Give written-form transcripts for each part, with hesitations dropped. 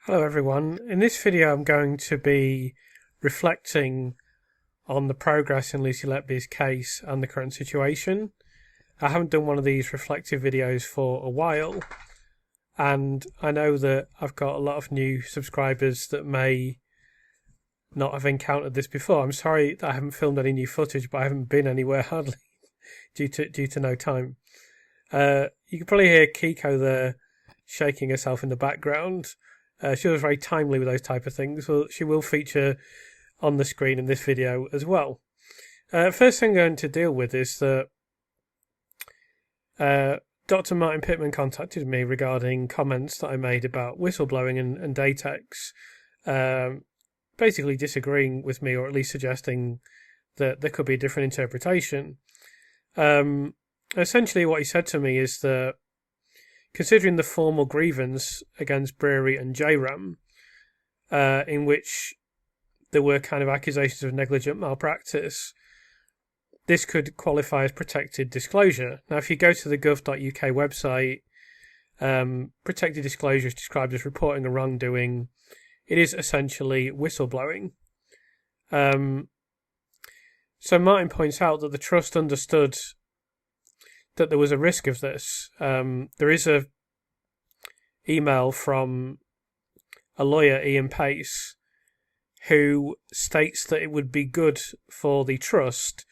Hello everyone. In this video I'm going to be reflecting on the progress in Lucy Letby's case and the current situation. I haven't done one of these reflective videos for a while, and I know that I've got a lot of new subscribers that may not have encountered this before. I'm sorry that I haven't filmed any new footage, but I haven't been anywhere hardly due to no time. You can probably hear Kiko there shaking herself in the background. She was very timely with those type of things. Well, she will feature on the screen in this video as well. First thing I'm going to deal with is that Dr. Martyn Pitman contacted me regarding comments that I made about whistleblowing and Datix, basically disagreeing with me, or at least suggesting that there could be a different interpretation. Essentially what he said to me is that, considering the formal grievance against Brewery and JRAM, in which there were kind of accusations of negligent malpractice, this could qualify as protected disclosure. Now, if you go to the gov.uk website, protected disclosure is described as reporting a wrongdoing. It is essentially whistleblowing. So Martyn points out that the Trust understood that there was a risk of this. There is a email from a lawyer, Ian Pace, who states that it would be good for the Trust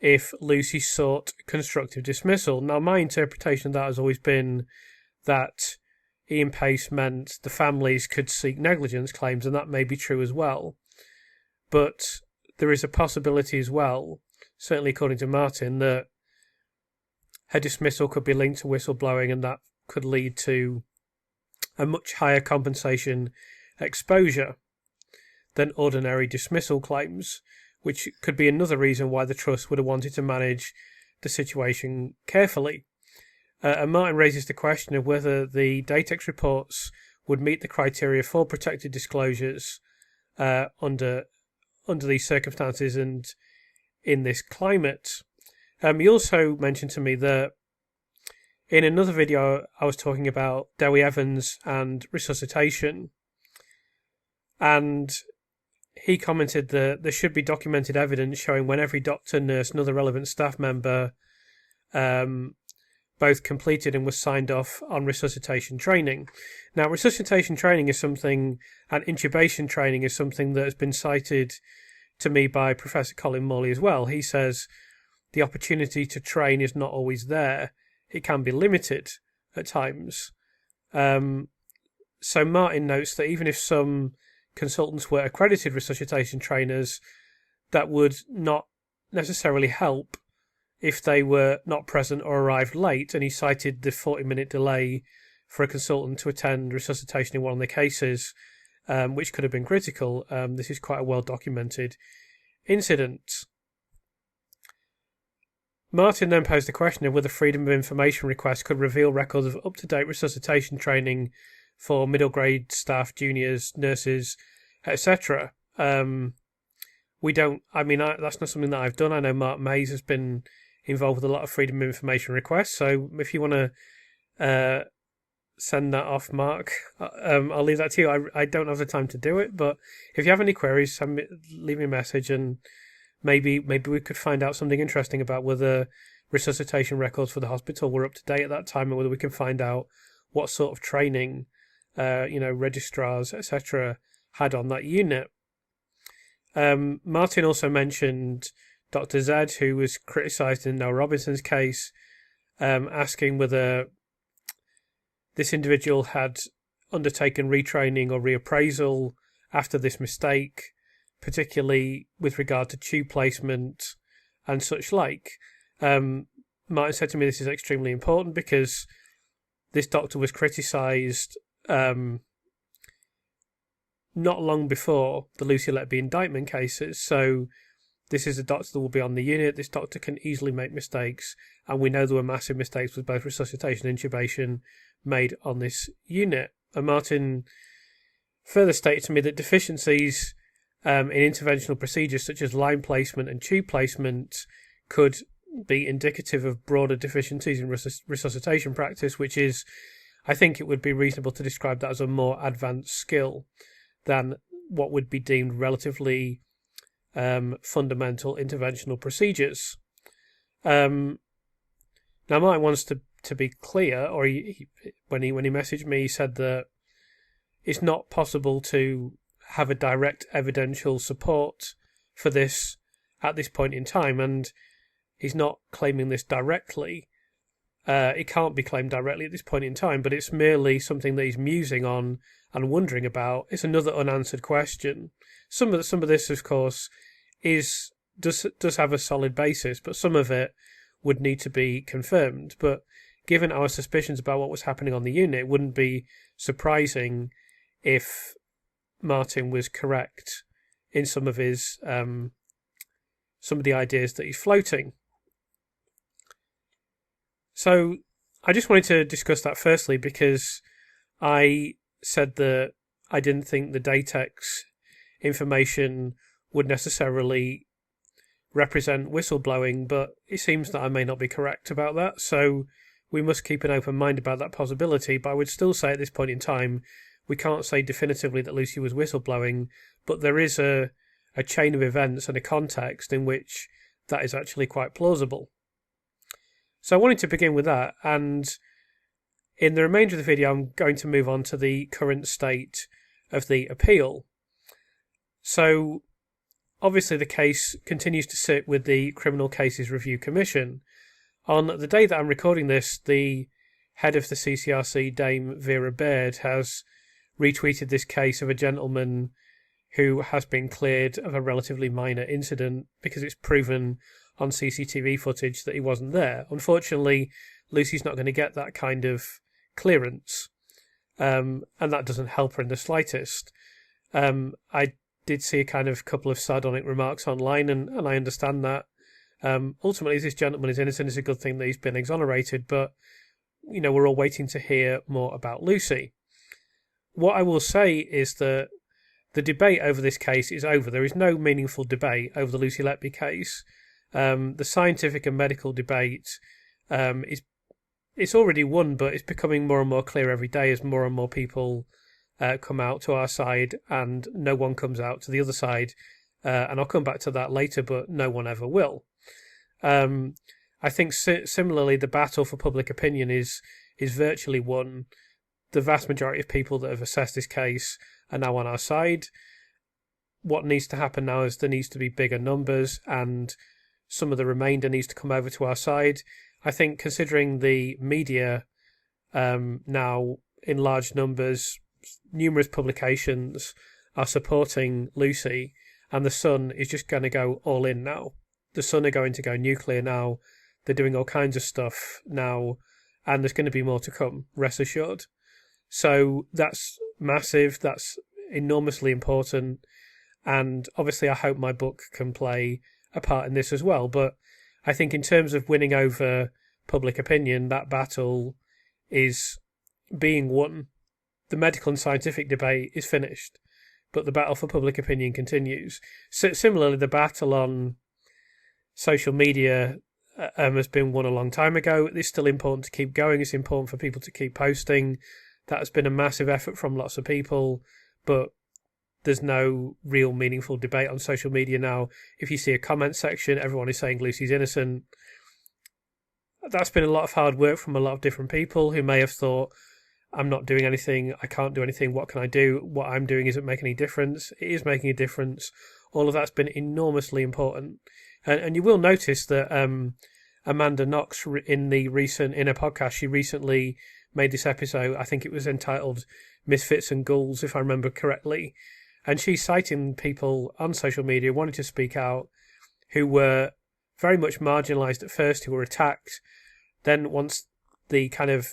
if Lucy sought constructive dismissal. Now, my interpretation of that has always been that Ian Pace meant the families could seek negligence claims, and that may be true as well. But there is a possibility as well, certainly according to Martyn, that her dismissal could be linked to whistleblowing, and that could lead to a much higher compensation exposure than ordinary dismissal claims, which could be another reason why the Trust would have wanted to manage the situation carefully. And Martyn raises the question of whether the Datix reports would meet the criteria for protected disclosures under these circumstances and in this climate. He also mentioned to me that in another video I was talking about Dewi Evans and Resuscitation, and he commented that there should be documented evidence showing when every doctor, nurse and other relevant staff member both completed and was signed off on resuscitation training. Now, resuscitation training is something, and intubation training is something that has been cited to me by Professor Colin Morley as well. He says the opportunity to train is not always there. It can be limited at times. So Martyn notes that even if some consultants were accredited resuscitation trainers, that would not necessarily help if they were not present or arrived late. And he cited the 40-minute delay for a consultant to attend resuscitation in one of the cases, which could have been critical. This is quite a well-documented incident. Martyn then posed the question of whether Freedom of Information requests could reveal records of up-to-date resuscitation training for middle grade staff, juniors, nurses, etc. We don't. I mean, that's not something that I've done. I know Mark Mays has been involved with a lot of Freedom of Information requests. So if you want to send that off, Mark, I'll leave that to you. I don't have the time to do it, but if you have any queries, leave me a message, and maybe we could find out something interesting about whether resuscitation records for the hospital were up to date at that time, and whether we can find out what sort of training, registrars, etc., had on that unit. Martyn also mentioned Dr. Zed, who was criticised in Noel Robinson's case, asking whether this individual had undertaken retraining or reappraisal after this mistake, particularly with regard to tube placement and such like. Martyn said to me this is extremely important because this doctor was criticised not long before the Lucy Letby indictment cases. So this is a doctor that will be on the unit. This doctor can easily make mistakes, and we know there were massive mistakes with both resuscitation and intubation made on this unit. And Martyn further stated to me that deficiencies in interventional procedures such as line placement and tube placement could be indicative of broader deficiencies in resuscitation practice, which is I think it would be reasonable to describe that as a more advanced skill than what would be deemed relatively fundamental interventional procedures. Now, Martyn wants to be clear, or when he messaged me, he said that it's not possible to have a direct evidential support for this at this point in time, and he's not claiming this directly. It can't be claimed directly at this point in time, but it's merely something that he's musing on and wondering about. It's another unanswered question. Some of this, of course, does have a solid basis, but some of it would need to be confirmed. But given our suspicions about what was happening on the unit, it wouldn't be surprising if Martyn was correct in some of his some of the ideas that he's floating. So I just wanted to discuss that firstly because I said that I didn't think the Datix information would necessarily represent whistleblowing, but it seems that I may not be correct about that. So we must keep an open mind about that possibility. But I would still say at this point in time, we can't say definitively that Lucy was whistleblowing, but there is a chain of events and a context in which that is actually quite plausible. So I wanted to begin with that, and in the remainder of the video I'm going to move on to the current state of the appeal. So obviously the case continues to sit with the Criminal Cases Review Commission. On the day that I'm recording this, the head of the CCRC, Dame Vera Baird, has retweeted this case of a gentleman who has been cleared of a relatively minor incident because it's proven on CCTV footage that he wasn't there. Unfortunately, Lucy's not going to get that kind of clearance, and that doesn't help her in the slightest. I did see a kind of couple of sardonic remarks online, and I understand that. Ultimately, this gentleman is innocent. It's a good thing that he's been exonerated, but we're all waiting to hear more about Lucy. What I will say is that the debate over this case is over. There is no meaningful debate over the Lucy Letby case. The scientific and medical debate it's already won, but it's becoming more and more clear every day as more and more people come out to our side and no one comes out to the other side. And I'll come back to that later, but no one ever will. I think similarly, the battle for public opinion is virtually won. The vast majority of people that have assessed this case are now on our side. What needs to happen now is there needs to be bigger numbers, and some of the remainder needs to come over to our side. I think considering the media now in large numbers, numerous publications are supporting Lucy, and the Sun is just going to go all in now. The Sun are going to go nuclear now. They're doing all kinds of stuff now, and there's going to be more to come, rest assured. So that's massive. That's enormously important. And obviously I hope my book can play a part in this as well. But I think in terms of winning over public opinion, that battle is being won. The medical and scientific debate is finished, but the battle for public opinion continues. So similarly, the battle on social media has been won a long time ago. It's still important to keep going. It's important for people to keep posting. That has been a massive effort from lots of people, but there's no real meaningful debate on social media now. If you see a comment section, everyone is saying Lucy's innocent. That's been a lot of hard work from a lot of different people who may have thought, I'm not doing anything, I can't do anything, what can I do? What I'm doing isn't making any difference. It is making a difference. All of that's been enormously important. And you will notice that Amanda Knox, in a podcast, she recently made this episode, I think it was entitled Misfits and Ghouls, if I remember correctly. And she's citing people on social media wanting to speak out who were very much marginalised at first, who were attacked. Then once the kind of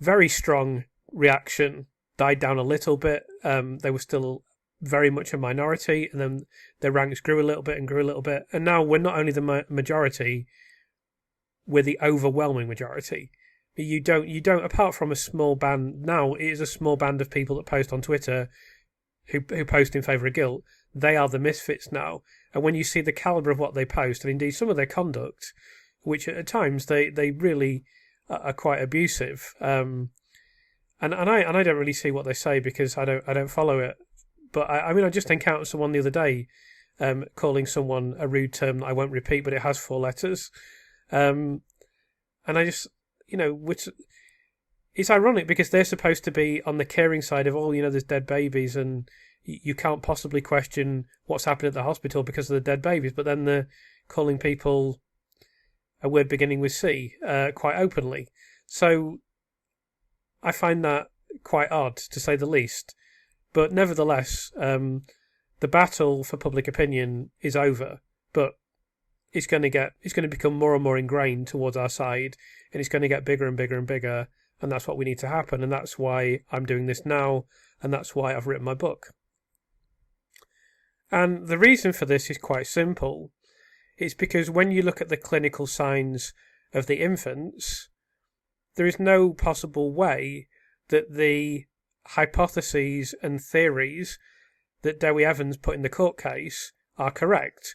very strong reaction died down a little bit, they were still very much a minority, and then their ranks grew a little bit and grew a little bit. And now we're not only the majority, we're the overwhelming majority. You don't, apart from a small band, now it is a small band of people that post on Twitter who post in favour of guilt. They are the misfits now. And when you see the calibre of what they post, and indeed some of their conduct, which at times they really are quite abusive. And I don't really see what they say because I don't follow it. But I mean, I just encountered someone the other day calling someone a rude term that I won't repeat, but it has 4 letters. And I just, which it's ironic because they're supposed to be on the caring side of, there's dead babies and you can't possibly question what's happened at the hospital because of the dead babies. But then they're calling people a word beginning with C quite openly. So I find that quite odd, to say the least. But nevertheless, the battle for public opinion is over. But it's going to become more and more ingrained towards our side, and it's going to get bigger and bigger and bigger. And that's what we need to happen. And that's why I'm doing this now, and that's why I've written my book. And the reason for this is quite simple. It's because when you look at the clinical signs of the infants, there is no possible way that the hypotheses and theories that Dewi Evans put in the court case are correct.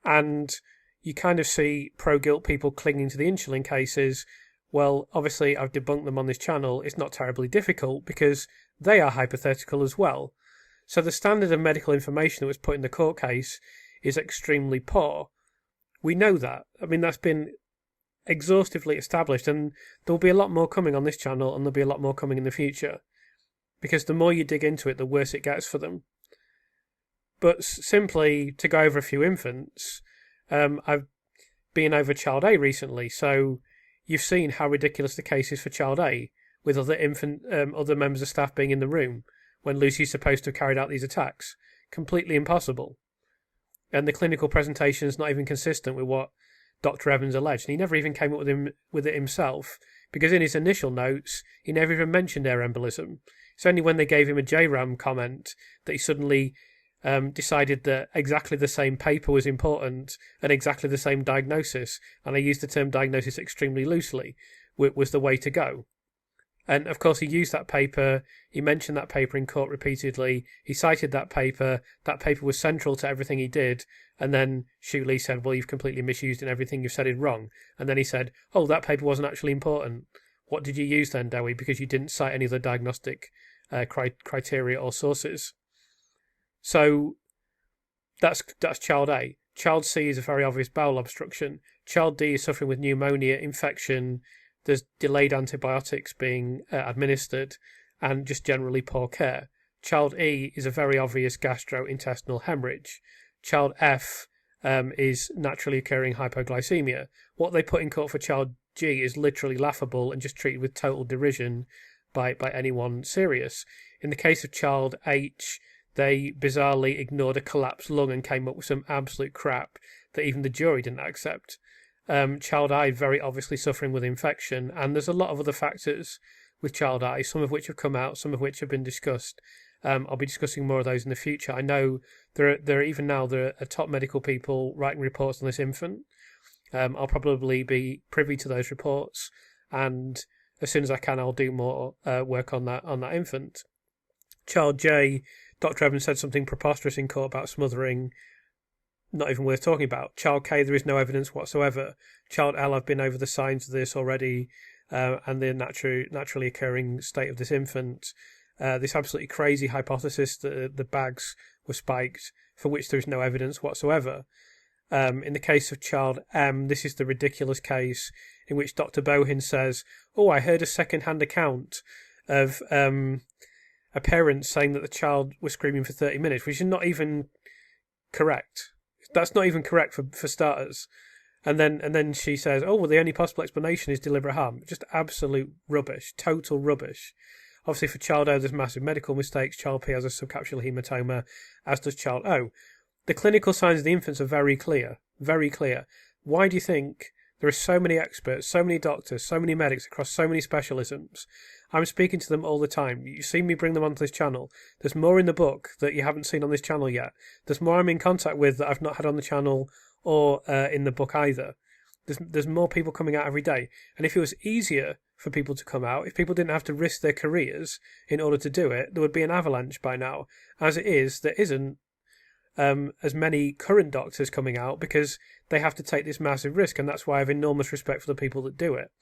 And you kind of see pro-guilt people clinging to the insulin cases. Well, obviously I've debunked them on this channel. It's not terribly difficult because they are hypothetical as well. So the standard of medical information that was put in the court case is extremely poor. We know that. I mean, that's been exhaustively established, and there'll be a lot more coming on this channel, and there'll be a lot more coming in the future. Because the more you dig into it, the worse it gets for them. But simply to go over a few infants, I've been over child A recently, so you've seen how ridiculous the case is for child A, with other members of staff being in the room when Lucy's supposed to have carried out these attacks. Completely impossible. And the clinical presentation is not even consistent with what Dr. Evans alleged. And he never even came up with it himself, because in his initial notes, he never even mentioned air embolism. It's only when they gave him a JRAM comment that he suddenly decided that exactly the same paper was important and exactly the same diagnosis, and I used the term diagnosis extremely loosely, was the way to go. And of course he used that paper, he mentioned that paper in court repeatedly, he cited that paper was central to everything he did, and then Shuley said, well, you've completely misused and everything you've said is wrong. And then he said, oh, that paper wasn't actually important. What did you use then, Dewi? Because you didn't cite any of the diagnostic criteria or sources. So that's child A. Child C is a very obvious bowel obstruction. Child D is suffering with pneumonia, infection, there's delayed antibiotics being administered, and just generally poor care. Child E is a very obvious gastrointestinal hemorrhage. Child F is naturally occurring hypoglycemia. What they put in court for child G is literally laughable and just treated with total derision by anyone serious. In the case of child H, they bizarrely ignored a collapsed lung and came up with some absolute crap that even the jury didn't accept. Child I very obviously suffering with infection, and there's a lot of other factors with child I, some of which have come out, some of which have been discussed. I'll be discussing more of those in the future. I know there are top medical people writing reports on this infant. I'll probably be privy to those reports, and as soon as I can, I'll do more work on that infant. Child J, Dr. Evans said something preposterous in court about smothering. Not even worth talking about. Child K, there is no evidence whatsoever. Child L, I've been over the signs of this already, and the naturally occurring state of this infant. This absolutely crazy hypothesis that the bags were spiked, for which there is no evidence whatsoever. In the case of child M, this is the ridiculous case in which Dr. Bohin says, oh, I heard a second-hand account of a parent saying that the child was screaming for 30 minutes, which is not even correct. That's not even correct for starters. And then she says, oh, well, the only possible explanation is deliberate harm. Just absolute rubbish, total rubbish. Obviously, for child O, there's massive medical mistakes. Child P has a subcapsular hematoma, as does child O. The clinical signs of the infants are very clear, very clear. Why do you think there are so many experts, so many doctors, so many medics across so many specialisms? I'm speaking to them all the time. You've seen me bring them onto this channel. There's more in the book that you haven't seen on this channel yet. There's more I'm in contact with that I've not had on the channel or in the book either. There's more people coming out every day. And if it was easier for people to come out, if people didn't have to risk their careers in order to do it, there would be an avalanche by now. As it is, there isn't as many current doctors coming out because they have to take this massive risk, and that's why I have enormous respect for the people that do it.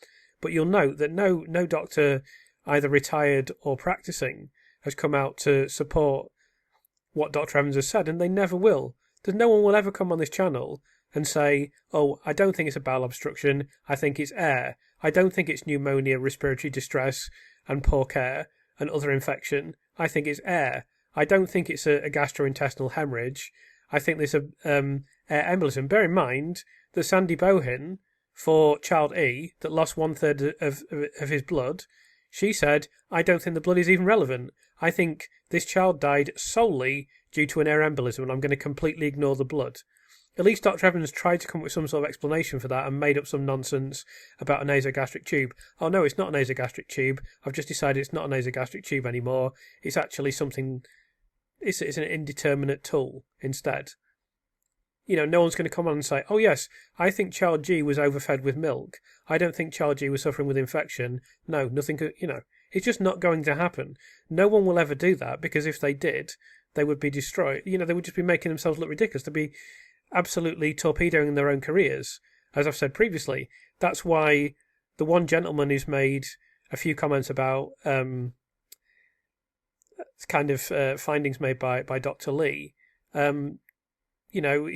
But you'll note that no doctor, either retired or practicing, has come out to support what Dr. Evans has said, and they never will. There's no one will ever come on this channel and say, oh, I don't think it's a bowel obstruction, I think it's air. I don't think it's pneumonia, respiratory distress, and poor care, and other infection. I think it's air. I don't think it's a gastrointestinal hemorrhage. I think there's a air embolism. Bear in mind that Sandy Bohin, for child E, that lost 1/3 of his blood, she said, I don't think the blood is even relevant. I think this child died solely due to an air embolism, and I'm going to completely ignore the blood. At least Dr. Evans tried to come up with some sort of explanation for that and made up some nonsense about a nasogastric tube. Oh no, it's not a nasogastric tube. I've just decided it's not a nasogastric tube anymore. It's actually something, it's an indeterminate tool instead. You know, no one's going to come on and say, oh yes, I think child G was overfed with milk. I don't think child G was suffering with infection. No, nothing could, you know, it's just not going to happen. No one will ever do that, because if they did, they would be destroyed. You know, they would just be making themselves look ridiculous. They'd be absolutely torpedoing their own careers. As I've said previously, that's why the one gentleman who's made a few comments about kind of findings made by Dr. Lee, you know,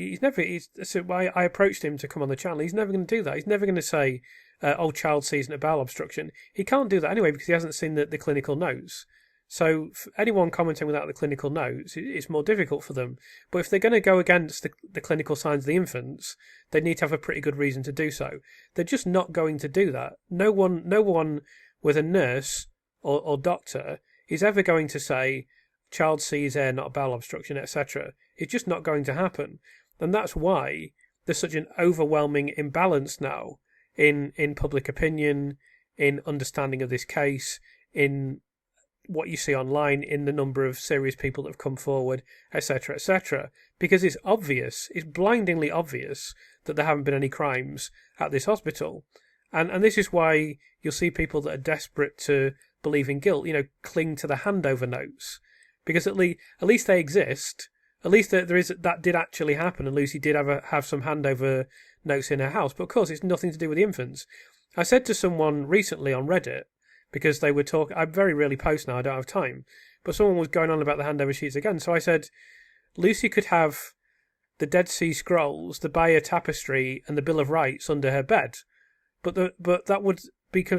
so I approached him to come on the channel. He's never going to do that. He's never going to say, oh, child C isn't a bowel obstruction. He can't do that anyway, because he hasn't seen the clinical notes. So for anyone commenting without the clinical notes, it's more difficult for them. But if they're going to go against the clinical signs of the infants, they need to have a pretty good reason to do so. They're just not going to do that. No one with a nurse or doctor is ever going to say, child C is air, not a bowel obstruction, etc. It's just not going to happen. And that's why there's such an overwhelming imbalance now in public opinion, in understanding of this case, in what you see online, in the number of serious people that have come forward, etc., etc. Because it's obvious, it's blindingly obvious that there haven't been any crimes at this hospital. And this is why you'll see people that are desperate to believe in guilt, you know, cling to the handover notes. Because at least they exist. At least that did actually happen, and Lucy did have some handover notes in her house. But of course, it's nothing to do with the infants. I said to someone recently on Reddit, because they were talking, I very rarely post now, I don't have time, but someone was going on about the handover sheets again. So I said, Lucy could have the Dead Sea Scrolls, the Bayer Tapestry, and the Bill of Rights under her bed, but that would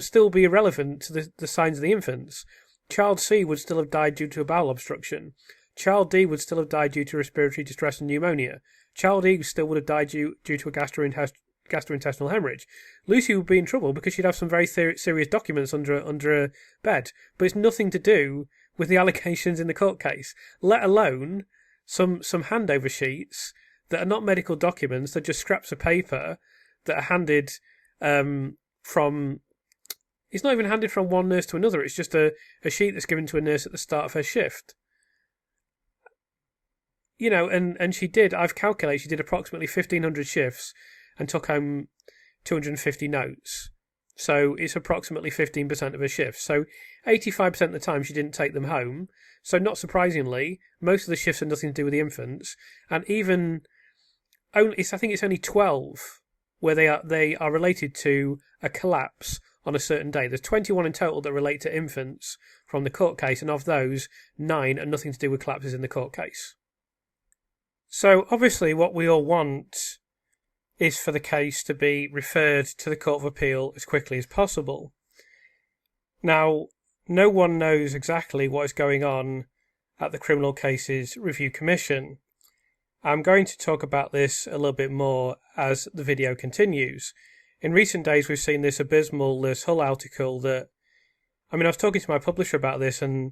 still be irrelevant to the signs of the infants. Child C would still have died due to a bowel obstruction. Child D would still have died due to respiratory distress and pneumonia. Child E still would have died due to a gastrointestinal hemorrhage. Lucy would be in trouble because she'd have some very serious documents under her bed. But it's nothing to do with the allegations in the court case, let alone some handover sheets that are not medical documents, they're just scraps of paper that are handed from... It's not even handed from one nurse to another. It's just a sheet that's given to a nurse at the start of her shift. You know, and she did, I've calculated, she did approximately 1,500 shifts and took home 250 notes. So it's approximately 15% of her shifts. So 85% of the time she didn't take them home. So not surprisingly, most of the shifts had nothing to do with the infants. And even, I think it's only 12 where they are related to a collapse on a certain day. There's 21 in total that relate to infants from the court case, and of those, 9 are nothing to do with collapses in the court case. So obviously what we all want is for the case to be referred to the Court of Appeal as quickly as possible. Now, no one knows exactly what is going on at the Criminal Cases Review Commission. I'm going to talk about this a little bit more as the video continues. In recent days, we've seen this abysmal Hull article that... I was talking to my publisher about this, and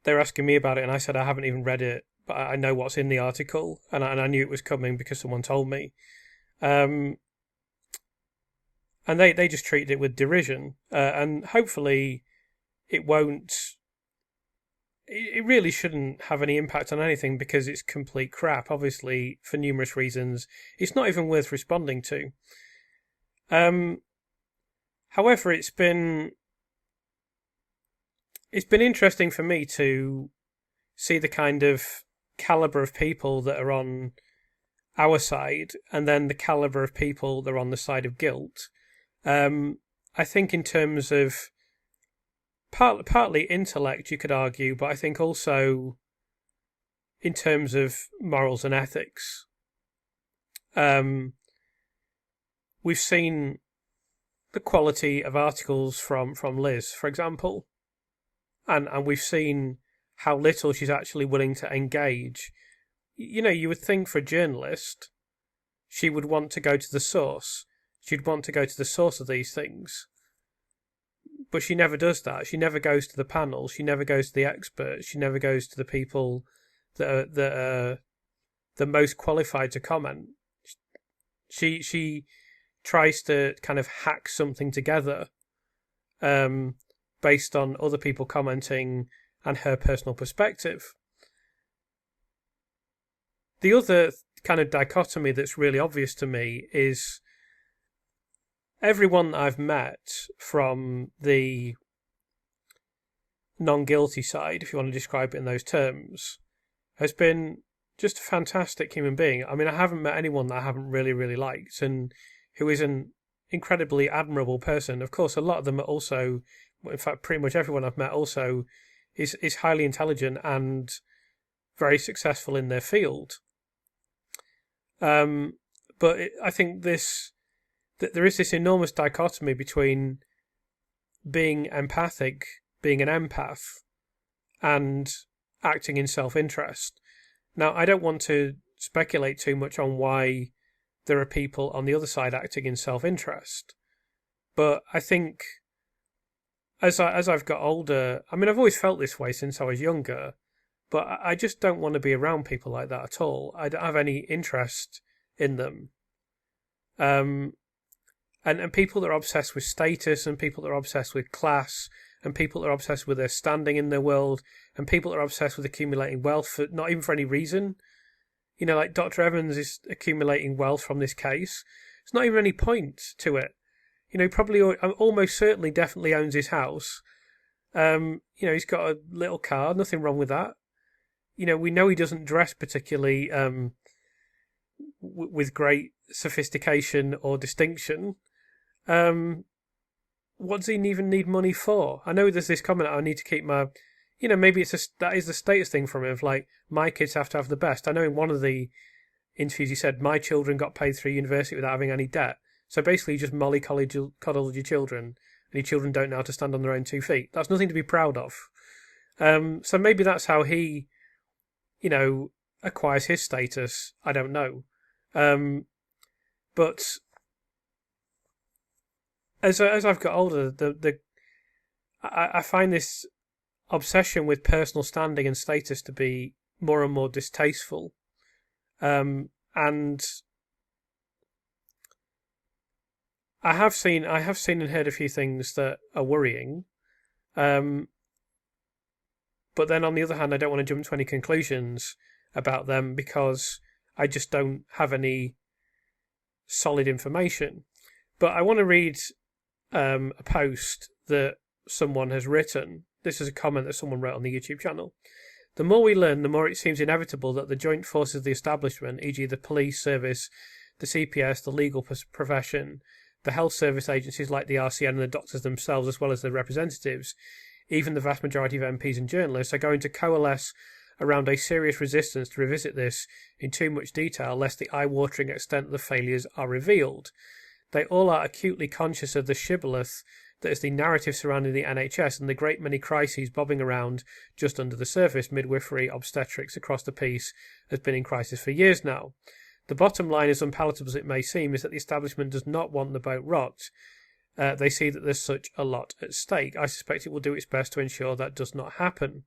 they were asking me about it, and I said I haven't even read it, but I know what's in the article, and I knew it was coming because someone told me. And they just treated it with derision, and hopefully it won't... It really shouldn't have any impact on anything because it's complete crap, obviously, for numerous reasons. It's not even worth responding to. However, it's been interesting for me to see the kind of calibre of people that are on our side, and then the calibre of people that are on the side of guilt. I I think in terms of partly intellect, you could argue, but I think also in terms of morals and ethics. We've seen the quality of articles from Liz, for example, and we've seen how little she's actually willing to engage. You know, you would think for a journalist, she would want to go to the source. She'd want to go to the source of these things. But she never does that. She never goes to the panel. She never goes to the experts. She never goes to the people that are the most qualified to comment. She tries to kind of hack something together based on other people commenting and her personal perspective. The other kind of dichotomy that's really obvious to me is everyone I've met from the non-guilty side, if you want to describe it in those terms, has been just a fantastic human being. I mean, I haven't met anyone that I haven't really, really liked and who is an incredibly admirable person. Of course, a lot of them are also, in fact, pretty much everyone I've met also is highly intelligent and very successful in their field. But I think that there is this enormous dichotomy between being empathic, being an empath, and acting in self-interest. Now, I don't want to speculate too much on why there are people on the other side acting in self-interest, but I think as I've got older, I mean, I've always felt this way since I was younger, but I just don't want to be around people like that at all. I don't have any interest in them. And people that are obsessed with status, and people that are obsessed with class, and people that are obsessed with their standing in the world, and people that are obsessed with accumulating wealth, for, not even for any reason. You know, like Dr. Evans is accumulating wealth from this case. There's not even any point to it. You know, he probably, almost certainly, definitely owns his house. You know, he's got a little car, nothing wrong with that. You know, we know he doesn't dress particularly with great sophistication or distinction. What does he even need money for? I know there's this comment, I need to keep my, you know, maybe that is the status thing from him, of like, my kids have to have the best. I know in one of the interviews he said, my children got paid through university without having any debt. So basically you just mollycoddle your children, and your children don't know how to stand on their own 2 feet. That's nothing to be proud of. So maybe that's how he, you know, acquires his status. I don't know. But as I've got older, I find this obsession with personal standing and status to be more and more distasteful. And I have seen and heard a few things that are worrying. But then on the other hand, I don't want to jump to any conclusions about them because I just don't have any solid information. But I want to read a post that someone has written. This is a comment that someone wrote on the YouTube channel. The more we learn, the more it seems inevitable that the joint forces of the establishment, e.g. the police service, the CPS, the legal profession, the health service agencies like the RCN and the doctors themselves, as well as their representatives, even the vast majority of MPs and journalists, are going to coalesce around a serious resistance to revisit this in too much detail, lest the eye-watering extent of the failures are revealed. They all are acutely conscious of the shibboleth that is the narrative surrounding the NHS and the great many crises bobbing around just under the surface. Midwifery, obstetrics across the piece has been in crisis for years now. The bottom line, as unpalatable as it may seem, is that the establishment does not want the boat rocked. They see that there's such a lot at stake. I suspect it will do its best to ensure that does not happen.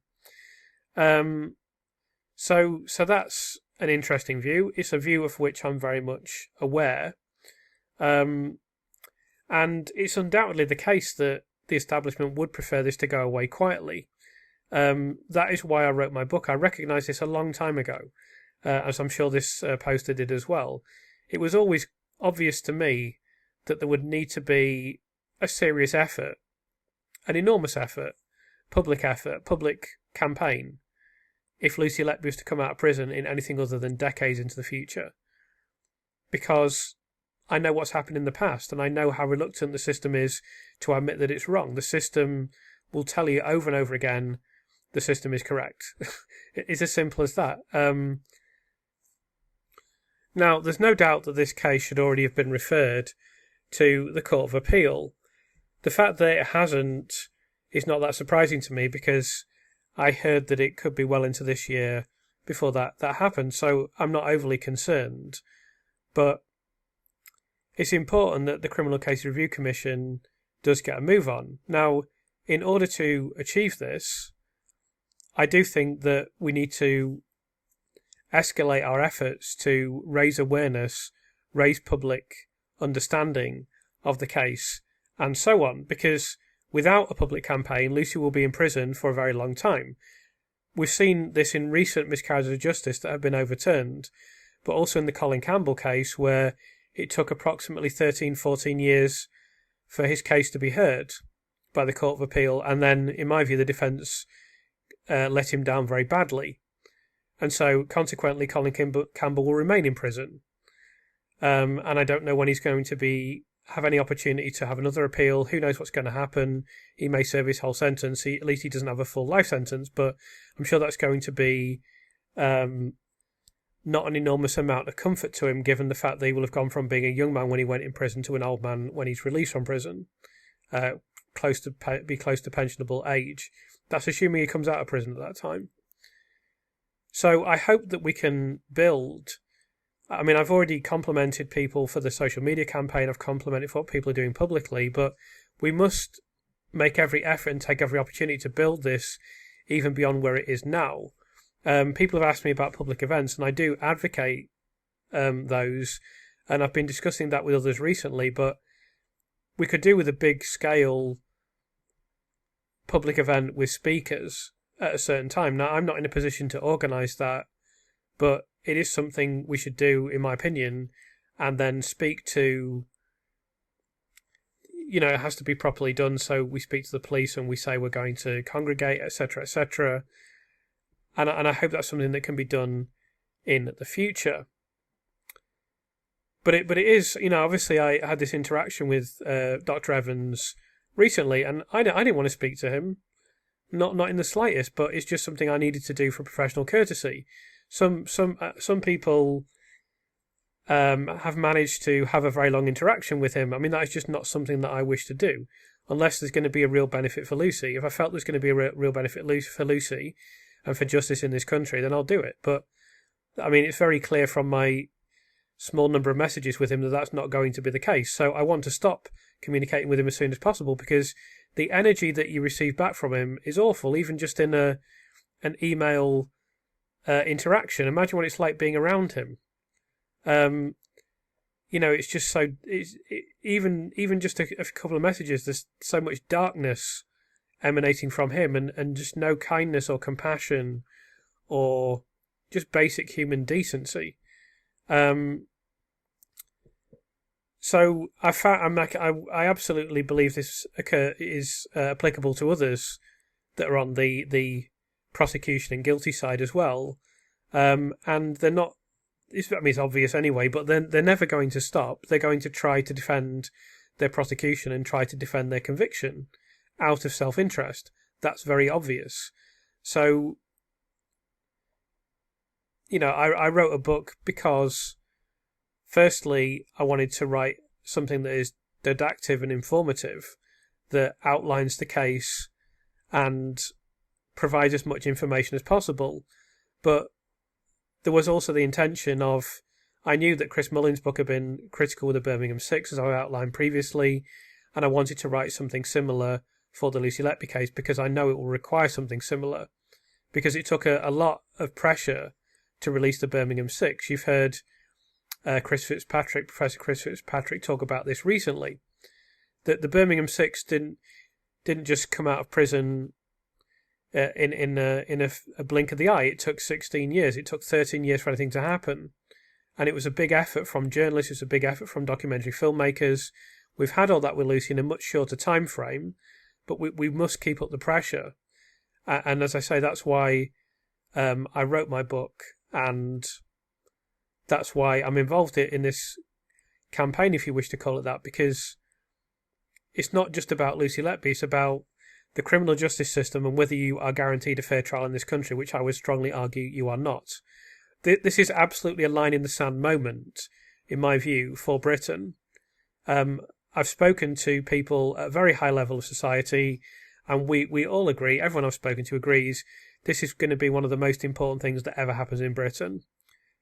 So that's an interesting view. It's a view of which I'm very much aware. And it's undoubtedly the case that the establishment would prefer this to go away quietly. That is why I wrote my book. I recognised this a long time ago, as I'm sure this poster did as well. It was always obvious to me that there would need to be a serious effort, an enormous effort, public campaign, if Lucy Letby was to come out of prison in anything other than decades into the future. Because I know what's happened in the past, and I know how reluctant the system is to admit that it's wrong. The system will tell you over and over again the system is correct. It's as simple as that. Now, there's no doubt that this case should already have been referred to the Court of Appeal. The fact that it hasn't is not that surprising to me, because I heard that it could be well into this year before that happened, so I'm not overly concerned. But it's important that the Criminal Case Review Commission does get a move on. Now, in order to achieve this, I do think that we need to escalate our efforts to raise awareness, raise public understanding of the case, and so on, because without a public campaign, Lucy will be in prison for a very long time. We've seen this in recent miscarriages of justice that have been overturned, but also in the Colin Campbell case, where it took approximately 13, 14 years for his case to be heard by the Court of Appeal, and then, in my view, the defence let him down very badly. And so, consequently, Colin Campbell will remain in prison. And I don't know when he's going to have any opportunity to have another appeal. Who knows what's going to happen? He may serve his whole sentence. At least he doesn't have a full life sentence, but I'm sure that's going to be not an enormous amount of comfort to him, given the fact that he will have gone from being a young man when he went in prison to an old man when he's released from prison, close to pensionable age. That's assuming he comes out of prison at that time. So I hope that we can build. I mean, I've already complimented people for the social media campaign. I've complimented what people are doing publicly, but we must make every effort and take every opportunity to build this even beyond where it is now. People have asked me about public events, and I do advocate those, and I've been discussing that with others recently, but we could do with a big scale public event with speakers at a certain time. Now, I'm not in a position to organise that, but it is something we should do, in my opinion, and then speak to, it has to be properly done, so we speak to the police and we say we're going to congregate, etc., etc., and I hope that's something that can be done in the future. But it is, obviously I had this interaction with Dr. Evans recently, and I didn't want to speak to him, not in the slightest, but it's just something I needed to do for professional courtesy. Some people have managed to have a very long interaction with him. I mean, that is just not something that I wish to do, unless there's going to be a real benefit for Lucy. If I felt there's going to be a real benefit for Lucy and for justice in this country, then I'll do it. But, I mean, it's very clear from my small number of messages with him that that's not going to be the case. So I want to stop communicating with him as soon as possible, because the energy that you receive back from him is awful, even just in an email interaction. Imagine what it's like being around him. It's just so... even just a couple of messages, there's so much darkness emanating from him, and just no kindness or compassion or just basic human decency. So I absolutely believe this is applicable to others that are on the prosecution and guilty side as well. And they're not. It's obvious anyway, but they're never going to stop. They're going to try to defend their prosecution and try to defend their conviction out of self-interest. That's very obvious. So, I wrote a book because, firstly, I wanted to write something that is didactic and informative, that outlines the case and provides as much information as possible. But there was also the intention of, I knew that Chris Mullin's book had been critical of the Birmingham Six, as I outlined previously, and I wanted to write something similar for the Lucy Letby case, because I know it will require something similar, because it took a lot of pressure to release the Birmingham Six. You've heard Professor Chris Fitzpatrick talk about this recently, that the Birmingham Six didn't just come out of prison in a blink of the eye. It took 16 years. It took 13 years for anything to happen. And it was a big effort from journalists. It was a big effort from documentary filmmakers. We've had all that with Lucy in a much shorter time frame, but we must keep up the pressure. And as I say, that's why I wrote my book, and that's why I'm involved in this campaign, if you wish to call it that, because it's not just about Lucy Letby, it's about the criminal justice system and whether you are guaranteed a fair trial in this country, which I would strongly argue you are not. This is absolutely a line in the sand moment, in my view, for Britain. I've spoken to people at a very high level of society, and we all agree, everyone I've spoken to agrees, this is going to be one of the most important things that ever happens in Britain.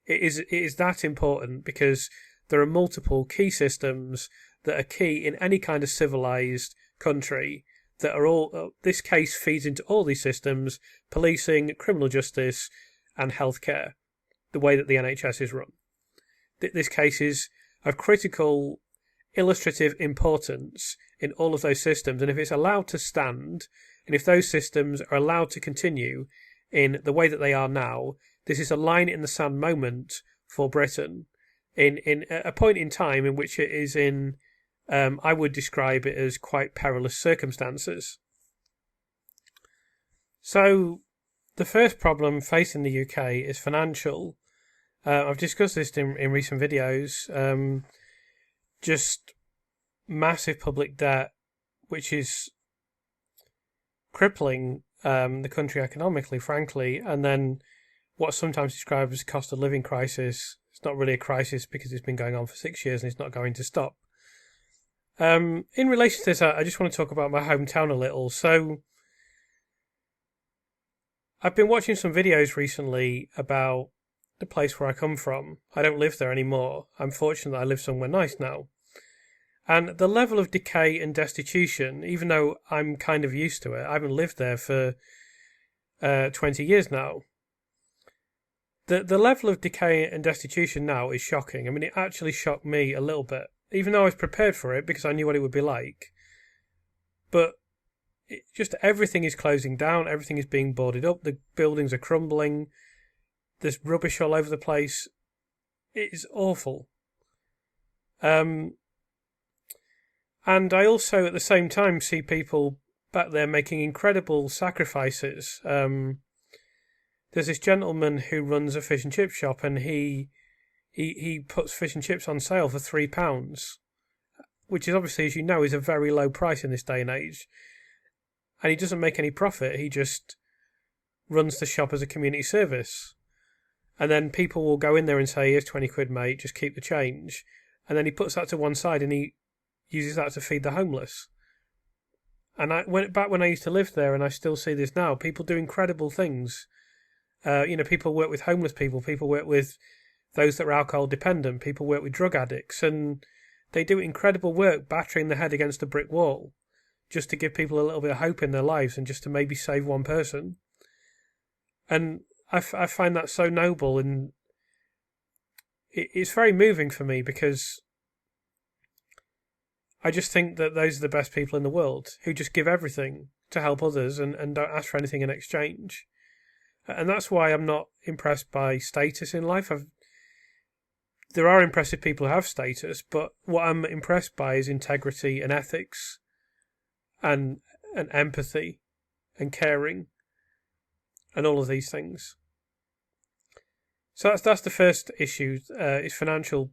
It is that important because there are multiple key systems that are key in any kind of civilised country that are all, this case feeds into all these systems: policing, criminal justice and healthcare, the way that the NHS is run. This case is of critical illustrative importance in all of those systems, and if it's allowed to stand, and if those systems are allowed to continue in the way that they are now, this is a line in the sand moment for Britain, in a point in time in which it is in, I would describe it as quite perilous circumstances. So the first problem facing the UK is financial. I've discussed this in recent videos. Just massive public debt, which is crippling the country economically, frankly, and then what's sometimes described as a cost of living crisis. It's not really a crisis because it's been going on for 6 years and it's not going to stop. In relation to this, I just want to talk about my hometown a little. So I've been watching some videos recently about the place where I come from. I don't live there anymore. I'm fortunate that I live somewhere nice now. And the level of decay and destitution, even though I'm kind of used to it, I haven't lived there for 20 years now. The level of decay and destitution now is shocking. I mean, it actually shocked me a little bit, even though I was prepared for it because I knew what it would be like. But just everything is closing down, everything is being boarded up, the buildings are crumbling, there's rubbish all over the place. It is awful. And I also, at the same time, see people back there making incredible sacrifices. There's this gentleman who runs a fish and chip shop, and he puts fish and chips on sale for £3, which is obviously, as you know, is a very low price in this day and age. And he doesn't make any profit. He just runs the shop as a community service. And then people will go in there and say, here's 20 quid, mate, just keep the change. And then he puts that to one side and he uses that to feed the homeless. And I went back when I used to live there, and I still see this now. People do incredible things. People work with homeless people. People work with those that are alcohol dependent. People work with drug addicts. And they do incredible work battering their head against a brick wall just to give people a little bit of hope in their lives and just to maybe save one person. And I find that so noble, and it's very moving for me because I just think that those are the best people in the world who just give everything to help others and don't ask for anything in exchange. And that's why I'm not impressed by status in life. There are impressive people who have status, but what I'm impressed by is integrity and ethics and empathy and caring and all of these things. So that's the first issue, is financial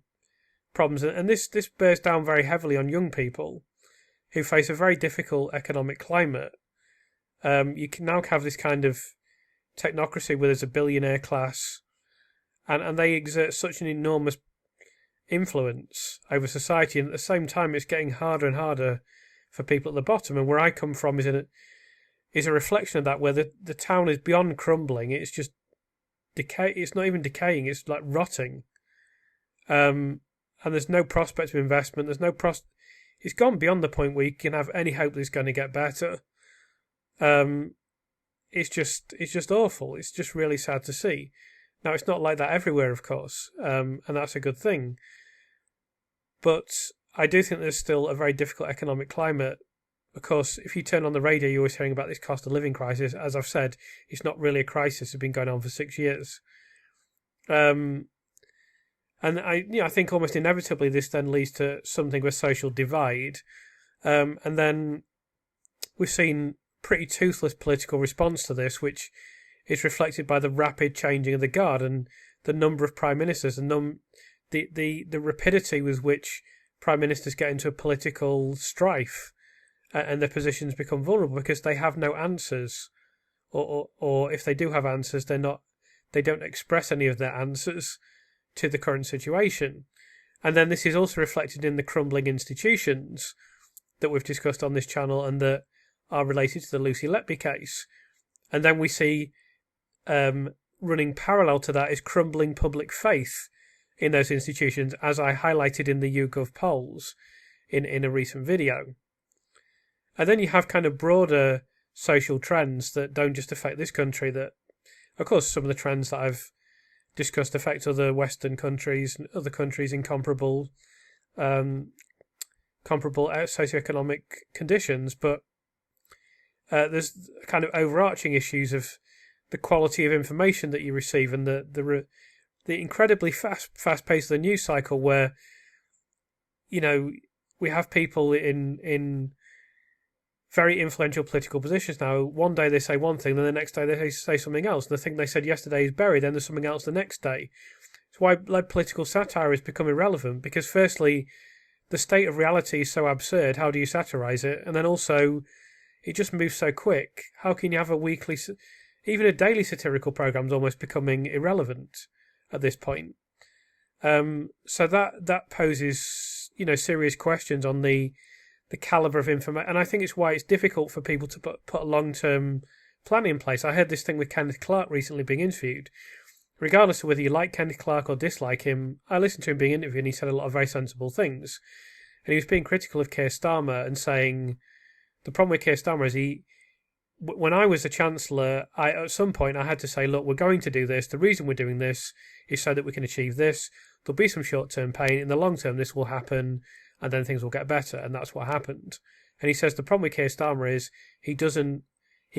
problems. And this bears down very heavily on young people who face a very difficult economic climate. You can now have this kind of technocracy where there's a billionaire class and they exert such an enormous influence over society, and at the same time it's getting harder and harder for people at the bottom. And where I come from is a reflection of that, where the town is beyond crumbling. It's just decay. It's not even decaying, it's like rotting. And there's no prospect of investment. It's gone beyond the point where you can have any hope that it's going to get better. It's just awful. It's just really sad to see. Now, it's not like that everywhere, of course, and that's a good thing. But I do think there's still a very difficult economic climate. Of course, if you turn on the radio, you're always hearing about this cost of living crisis. As I've said, it's not really a crisis. It's been going on for 6 years. And I think almost inevitably this then leads to something of a social divide. And then we've seen pretty toothless political response to this, which is reflected by the rapid changing of the guard and the number of prime ministers, the the rapidity with which prime ministers get into a political strife and their positions become vulnerable because they have no answers, or if they do have answers, they don't express any of their answers to the current situation. And then this is also reflected in the crumbling institutions that we've discussed on this channel and that are related to the Lucy Letby case. And then we see running parallel to that is crumbling public faith in those institutions, as I highlighted in the YouGov polls in a recent video. And then you have kind of broader social trends that don't just affect this country, that, of course, some of the trends that I've discussed affect other Western countries and other countries in comparable socioeconomic conditions, but there's kind of overarching issues of the quality of information that you receive and the incredibly fast pace of the news cycle, where we have people in very influential political positions now. One day they say one thing, then the next day they say something else. The thing they said yesterday is buried, then there's something else the next day. It's why political satire has become irrelevant, because firstly, the state of reality is so absurd. How do you satirize it? And then also, it just moves so quick. How can you have a weekly, even a daily satirical program's almost becoming irrelevant at this point? So that poses serious questions on the caliber of information, and I think it's why it's difficult for people to put a long-term plan in place. I heard this thing with Kenneth Clark recently being interviewed. Regardless of whether you like Kenneth Clark or dislike him, I listened to him being interviewed and he said a lot of very sensible things. And he was being critical of Keir Starmer and saying the problem with Keir Starmer is when I was the Chancellor, at some point I had to say, look, we're going to do this. The reason we're doing this is so that we can achieve this. There'll be some short-term pain. In the long term, this will happen, and then things will get better, and that's what happened. And he says the problem with Keir Starmer is he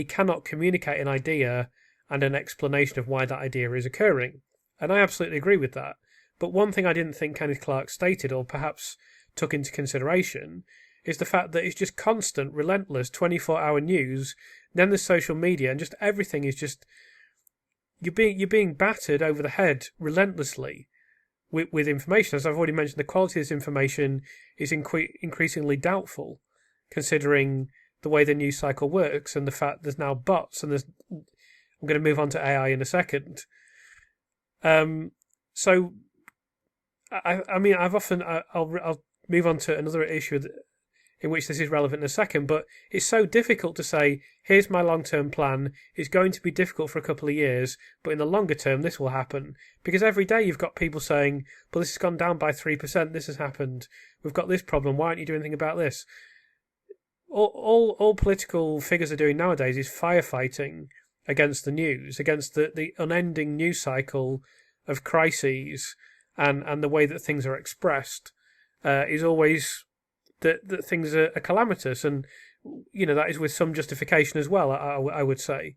cannot communicate an idea and an explanation of why that idea is occurring. And I absolutely agree with that. But one thing I didn't think Kenneth Clark stated, or perhaps took into consideration, is the fact that it's just constant, relentless, 24-hour news. Then there's social media, and just everything is just you're being battered over the head relentlessly with information. As I've already mentioned, the quality of this information is increasingly doubtful, considering the way the news cycle works and the fact there's now bots, and I'm going to move on to AI in a second. So, I mean, I'll move on to another issue in which this is relevant in a second, but it's so difficult to say, here's my long-term plan. It's going to be difficult for a couple of years, but in the longer term, this will happen. Because every day you've got people saying, well, this has gone down by 3%, this has happened, we've got this problem, why aren't you doing anything about this? All political figures are doing nowadays is firefighting against the news, against the unending news cycle of crises, and the way that things are expressed is always that things are calamitous, and that is with some justification as well, I would say.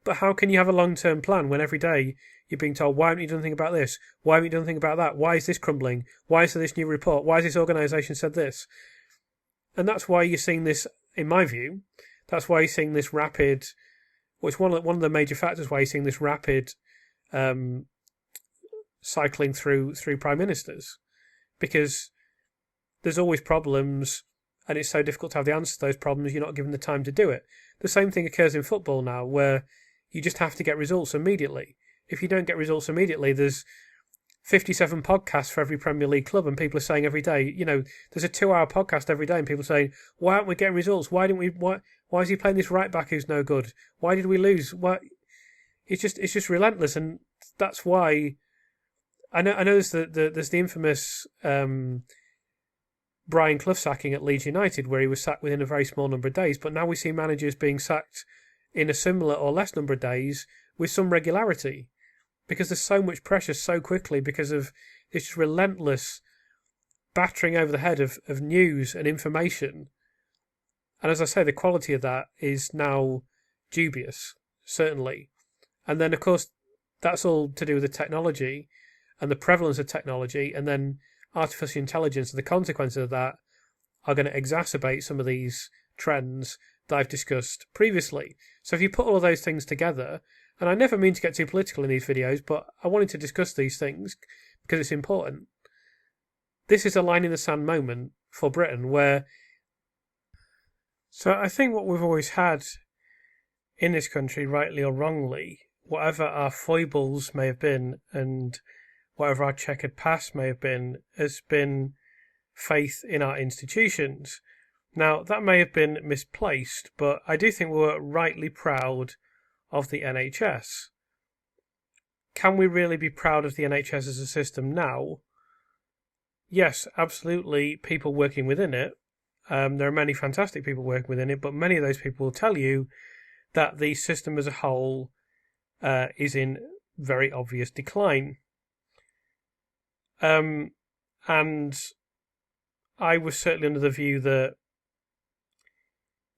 But how can you have a long-term plan when every day you're being told, why haven't you done anything about this? Why haven't you done anything about that? Why is this crumbling? Why is there this new report? Why has this organisation said this? And that's why you're seeing this, in my view, that's why you're seeing this rapid, well, it's one of the major factors why you're seeing this rapid cycling through prime ministers. Because there's always problems, and it's so difficult to have the answer to those problems, you're not given the time to do it. The same thing occurs in football now, where you just have to get results immediately. If you don't get results immediately, there's 57 podcasts for every Premier League club, and people are saying every day, there's a 2-hour podcast every day, and people are saying, why aren't we getting results? Why is he playing this right back who's no good? Why did we lose? Why? It's just relentless, and that's why I know there's the infamous Brian Clough sacking at Leeds United, where he was sacked within a very small number of days, but now we see managers being sacked in a similar or less number of days with some regularity, because there's so much pressure so quickly because of this relentless battering over the head of news and information. And as I say, the quality of that is now dubious, certainly. And then, of course, that's all to do with the technology and the prevalence of technology, and then artificial intelligence, and the consequences of that are going to exacerbate some of these trends that I've discussed previously. So if you put all of those things together, and I never mean to get too political in these videos, but I wanted to discuss these things because it's important. This is a line in the sand moment for Britain where... So I think what we've always had in this country, rightly or wrongly, whatever our foibles may have been and whatever our checkered past may have been, has been faith in our institutions. Now, that may have been misplaced, but I do think we were rightly proud of the NHS. Can we really be proud of the NHS as a system now? Yes, absolutely, people working within it. There are many fantastic people working within it, but many of those people will tell you that the system as a whole is in very obvious decline. And I was certainly under the view that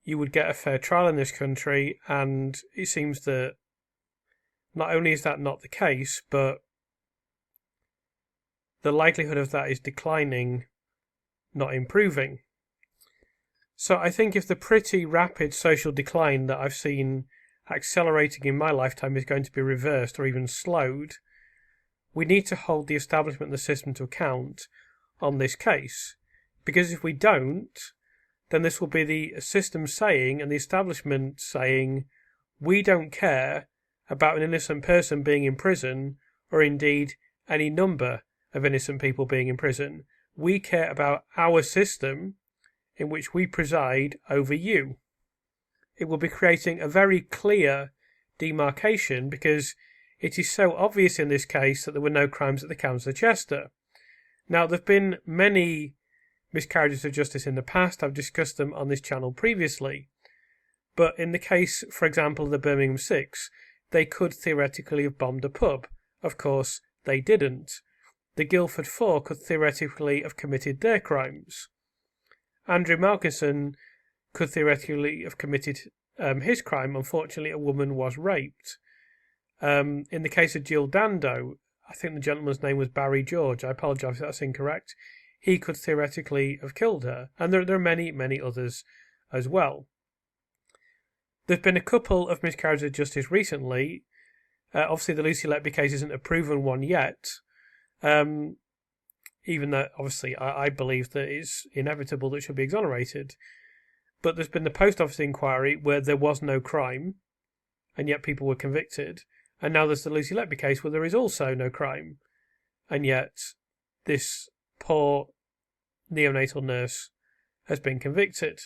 you would get a fair trial in this country, and it seems that not only is that not the case, but the likelihood of that is declining, not improving. So I think if the pretty rapid social decline that I've seen accelerating in my lifetime is going to be reversed or even slowed, we need to hold the establishment of the system to account on this case. Because if we don't, then this will be the system saying and the establishment saying, we don't care about an innocent person being in prison, or indeed any number of innocent people being in prison. We care about our system in which we preside over you. It will be creating a very clear demarcation because it is so obvious in this case that there were no crimes at the Council of Chester. Now, there have been many miscarriages of justice in the past. I've discussed them on this channel previously. But in the case, for example, of the Birmingham Six, they could theoretically have bombed a pub. Of course, they didn't. The Guildford Four could theoretically have committed their crimes. Andrew Malkinson could theoretically have committed his crime. Unfortunately, a woman was raped. In the case of Jill Dando, I think the gentleman's name was Barry George. I apologise if that's incorrect. He could theoretically have killed her. And there are many, many others as well. There have been a couple of miscarriages of justice recently. Obviously, the Lucy Letby case isn't a proven one yet. Even though, obviously, I believe that it's inevitable that it should be exonerated. But there's been the post office inquiry where there was no crime, and yet people were convicted. And now there's the Lucy Letby case where there is also no crime, and yet this poor neonatal nurse has been convicted.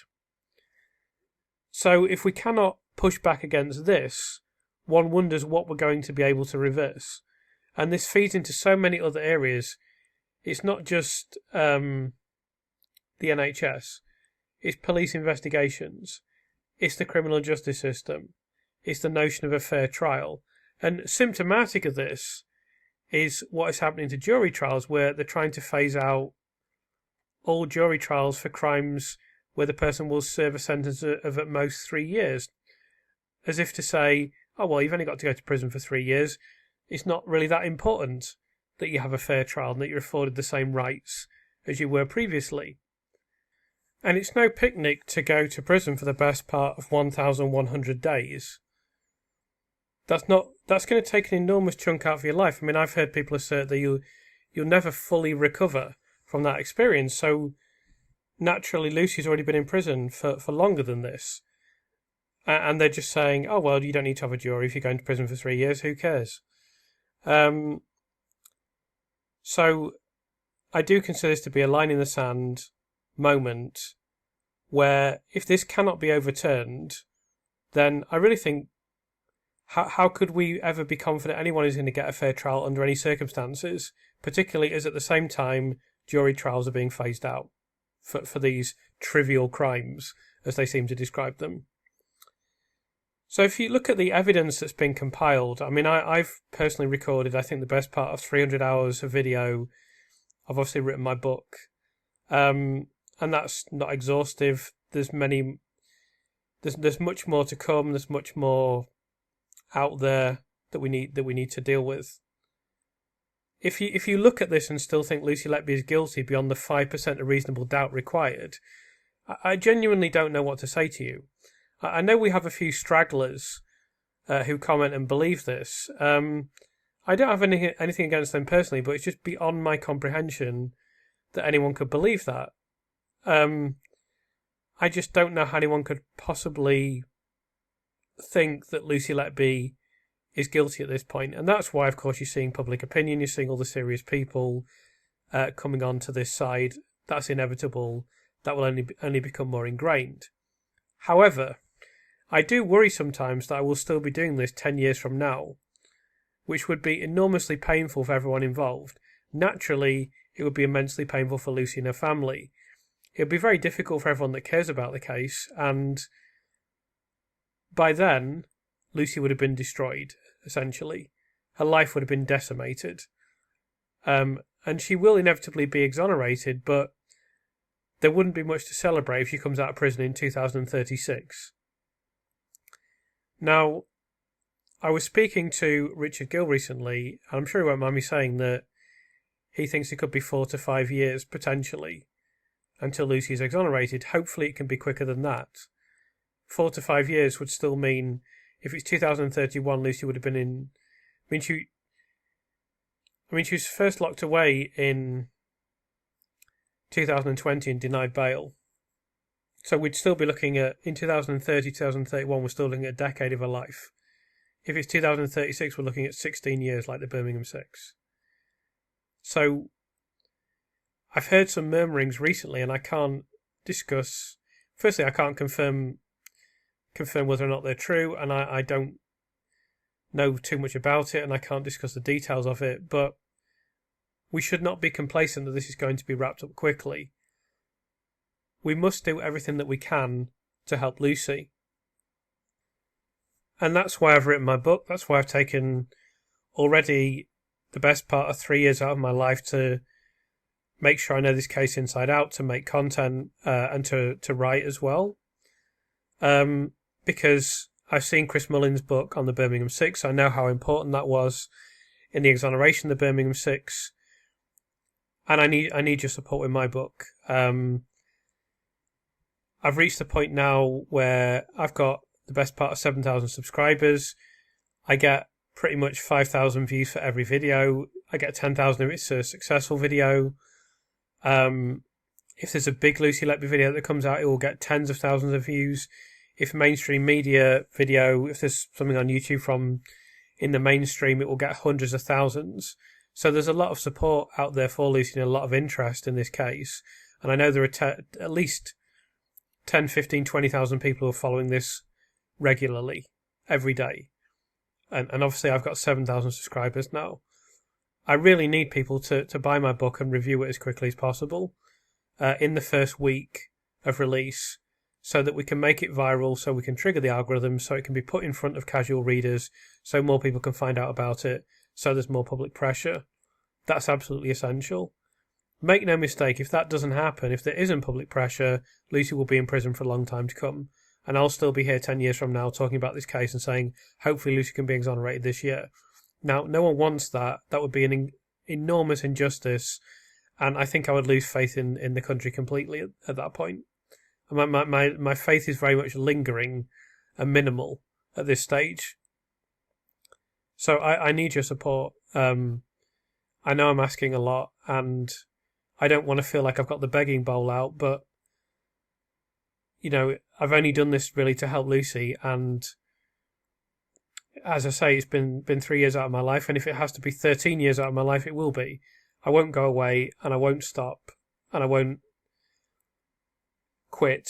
So if we cannot push back against this, one wonders what we're going to be able to reverse. And this feeds into so many other areas. It's not just the NHS. It's police investigations. It's the criminal justice system. It's the notion of a fair trial. And symptomatic of this is what is happening to jury trials, where they're trying to phase out all jury trials for crimes where the person will serve a sentence of at most 3 years. As if to say, oh, well, you've only got to go to prison for 3 years. It's not really that important that you have a fair trial and that you're afforded the same rights as you were previously. And it's no picnic to go to prison for the best part of 1,100 days. That's going to take an enormous chunk out of your life. I mean, I've heard people assert that you'll never fully recover from that experience. So naturally, Lucy's already been in prison for longer than this. And they're just saying, oh, well, you don't need to have a jury if you're going to prison for 3 years. Who cares? So I do consider this to be a line in the sand moment where if this cannot be overturned, then I really think how could we ever be confident anyone is going to get a fair trial under any circumstances, particularly as at the same time jury trials are being phased out for these trivial crimes, as they seem to describe them. So if you look at the evidence that's been compiled, I mean, I've personally recorded, I think, the best part of 300 hours of video. I've obviously written my book, and that's not exhaustive. There's much more to come. There's much more out there that we need to deal with. If you look at this and still think Lucy Letby is guilty beyond the 5% of reasonable doubt required, I genuinely don't know what to say to you. I know we have a few stragglers who comment and believe this. I don't have anything against them personally, but it's just beyond my comprehension that anyone could believe that. I just don't know how anyone could possibly think that Lucy Letby is guilty at this point. And that's why, of course, you're seeing public opinion, you're seeing all the serious people coming on to this side. That's inevitable. That will only become more ingrained. However, I do worry sometimes that I will still be doing this 10 years from now, which would be enormously painful for everyone involved. Naturally, it would be immensely painful for Lucy and her family. It would be very difficult for everyone that cares about the case, and by then, Lucy would have been destroyed, essentially. Her life would have been decimated. And she will inevitably be exonerated, but there wouldn't be much to celebrate if she comes out of prison in 2036. Now, I was speaking to Richard Gill recently, and I'm sure he won't mind me saying that he thinks it could be 4 to 5 years, potentially, until Lucy is exonerated. Hopefully it can be quicker than that. 4 to 5 years would still mean, if it's 2031, Lucy would have been in... she was first locked away in 2020 and denied bail. So we'd still be looking at, in 2030, 2031, we're still looking at a decade of her life. If it's 2036, we're looking at 16 years, like the Birmingham 6. So I've heard some murmurings recently, and I can't discuss... Firstly, I can't confirm whether or not they're true, and I don't know too much about it, and I can't discuss the details of it, but we should not be complacent that this is going to be wrapped up quickly. We must do everything that we can to help Lucy. And that's why I've written my book. That's why I've taken already the best part of 3 years out of my life to make sure I know this case inside out, to make content and to write as well. Because I've seen Chris Mullin's book on the Birmingham 6. I know how important that was in the exoneration of the Birmingham 6. And I need your support with my book. I've reached the point now where I've got the best part of 7,000 subscribers. I get pretty much 5,000 views for every video. I get 10,000 if it's a successful video. If there's a big Lucy Letby video that comes out, it will get tens of thousands of views. If mainstream media video, if there's something on YouTube from in the mainstream, it will get hundreds of thousands. So there's a lot of support out there for Lucy and a lot of interest in this case. And I know there are at least 10, 15, 20,000 people who are following this regularly, every day. And obviously I've got 7,000 subscribers now. I really need people to buy my book and review it as quickly as possible in the first week of release, so that we can make it viral, so we can trigger the algorithm, so it can be put in front of casual readers, so more people can find out about it, so there's more public pressure. That's absolutely essential. Make no mistake, if that doesn't happen, if there isn't public pressure, Lucy will be in prison for a long time to come. And I'll still be here 10 years from now talking about this case and saying, hopefully Lucy can be exonerated this year. Now, no one wants that. That would be an enormous injustice. And I think I would lose faith in the country completely at that point. My faith is very much lingering and minimal at this stage. So I need your support. I know I'm asking a lot, and I don't want to feel like I've got the begging bowl out, but, you know, I've only done this really to help Lucy, and as I say, it's been 3 years out of my life, and if it has to be 13 years out of my life, it will be. I won't go away, and I won't stop, and I won't quit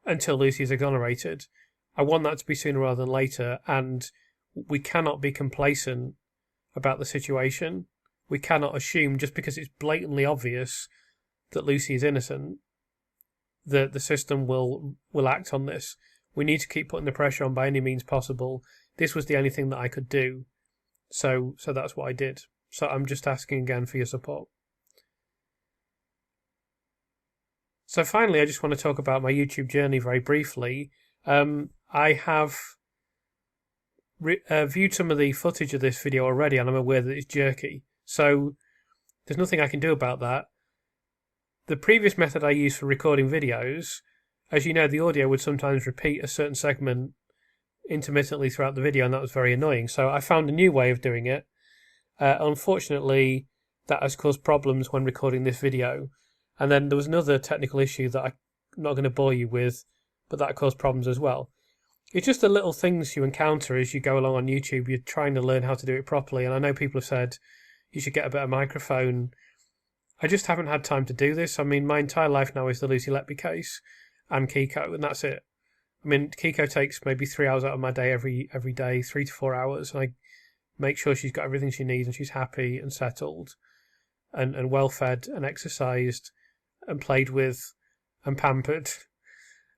until Lucy is exonerated. I want that to be sooner rather than later, and we cannot be complacent about the situation. We cannot assume, just because it's blatantly obvious that Lucy is innocent, that the system will act on this. We need to keep putting the pressure on by any means possible. This was the only thing that I could do. So that's what I did. So I'm just asking again for your support. So finally, I just want to talk about my YouTube journey very briefly. I have viewed some of the footage of this video already, and I'm aware that it's jerky. So there's nothing I can do about that. The previous method I used for recording videos, as you know, the audio would sometimes repeat a certain segment intermittently throughout the video, and that was very annoying. So I found a new way of doing it. Unfortunately, that has caused problems when recording this video. And then there was another technical issue that I'm not going to bore you with, but that caused problems as well. It's just the little things you encounter as you go along on YouTube. You're trying to learn how to do it properly. And I know people have said you should get a better microphone. I just haven't had time to do this. I mean, my entire life now is the Lucy Letby case and Kiko, and that's it. I mean, Kiko takes maybe 3 hours out of my day every day, 3 to 4 hours, and I make sure she's got everything she needs and she's happy and settled and well fed and exercised and played with and pampered.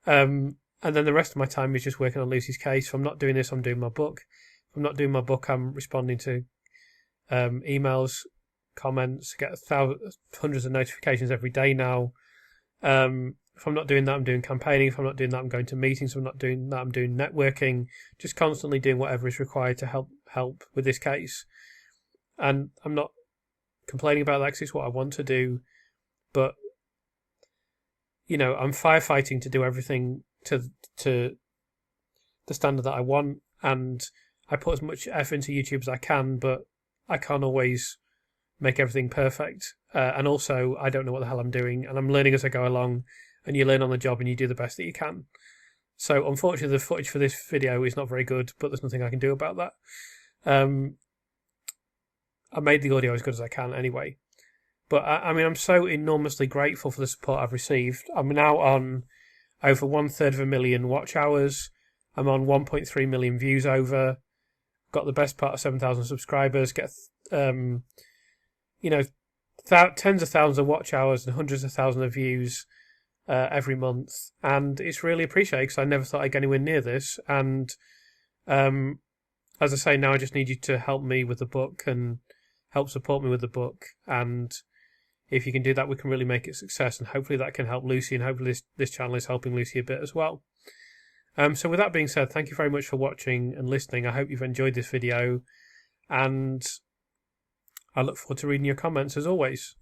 And then the rest of my time is just working on Lucy's case. If I'm not doing this, I'm doing my book. If I'm not doing my book, I'm responding to emails, comments, get hundreds of notifications every day now. If I'm not doing that, I'm doing campaigning. If I'm not doing that, I'm going to meetings. If I'm not doing that, I'm doing networking. Just constantly doing whatever is required to help with this case. And I'm not complaining about that because it's what I want to do. But, you know, I'm firefighting to do everything to the standard that I want. And I put as much effort into YouTube as I can, but I can't always make everything perfect. And also, I don't know what the hell I'm doing. And I'm learning as I go along. And you learn on the job and you do the best that you can. So unfortunately, the footage for this video is not very good, but there's nothing I can do about that. I made the audio as good as I can anyway. But I mean, I'm so enormously grateful for the support I've received. I'm now on over 1/3 watch hours. I'm on 1.3 million views over. Got the best part of 7,000 subscribers. Get, tens of thousands of watch hours and hundreds of thousands of views every month, and it's really appreciated because I never thought I'd get anywhere near this. And as I say, now I just need you to help me with the book and help support me with the book. And if you can do that, we can really make it a success, and hopefully that can help Lucy, and hopefully this channel is helping Lucy a bit as well. So with that being said, thank you very much for watching and listening. I hope you've enjoyed this video, and I look forward to reading your comments as always.